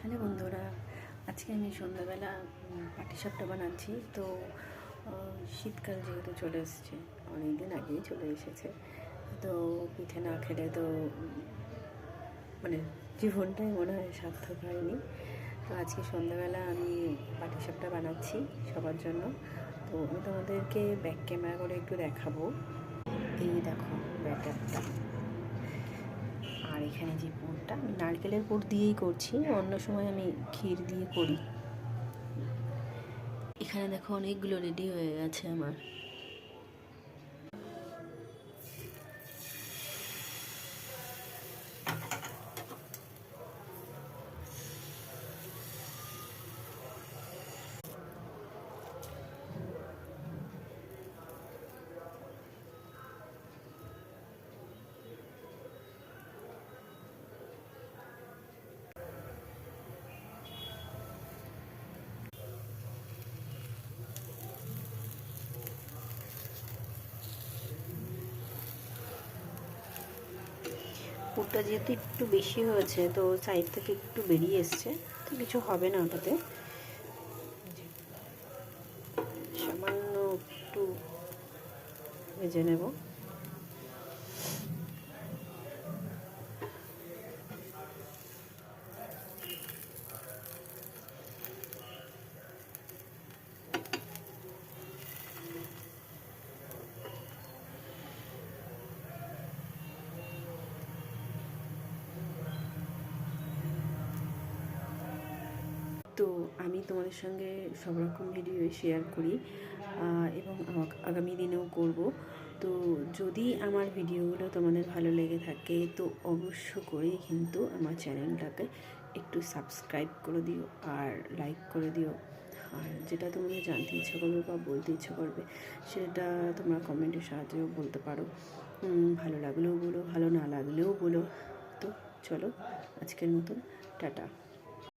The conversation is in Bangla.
হ্যালো বন্ধুরা, আজকে আমি সন্ধ্যাবেলা পাটিসাপটা বানাচ্ছি। তো শীতকাল যেহেতু চলে এসেছে, অনেক দিন আগেই চলে এসেছে, তো পিঠে না খেলে তো মানে জীবনটাই মনে হয় সার্থক হয়নি। তো আজকে সন্ধ্যাবেলা আমি পাটিসাপটা বানাচ্ছি সবার জন্য। তো আমি তোমাদেরকে ব্যাক ক্যামেরা করে একটু দেখাবো। এই দেখো ব্যাটারটা, আর এখানে যে পুরটা, আমি নারকেলের পুর দিয়েই করছি, অন্য সময় আমি ক্ষীর দিয়ে করি। এখানে দেখো অনেকগুলো রেডি হয়ে গেছে আমার। পুরটা যেহেতু একটু বেশি হয়েছে, তো সাইড থেকে একটু বেরিয়ে এসছে, তো কিছু হবে না ওটাতে। সামান্য একটু ভেজে নেব। তো আমি তোমাদের সঙ্গে সব রকম ভিডিও শেয়ার করি এবং আগামী দিনেও করব। তো যদি আমার ভিডিওগুলো তোমাদের ভালো লেগে থাকে, তো অবশ্য করেই কিন্তু আমার চ্যানেলটাকে একটু সাবস্ক্রাইব করে দিও আর লাইক করে দিও। আর যেটা তোমাদের জানতে ইচ্ছা করবে বা বলতে ইচ্ছা করবে, সেটা তোমরা কমেন্টের সাহায্যেও বলতে পারো। ভালো লাগলেও বলো, ভালো না লাগলেও বলো। তো চলো, আজকের মতন টাটা।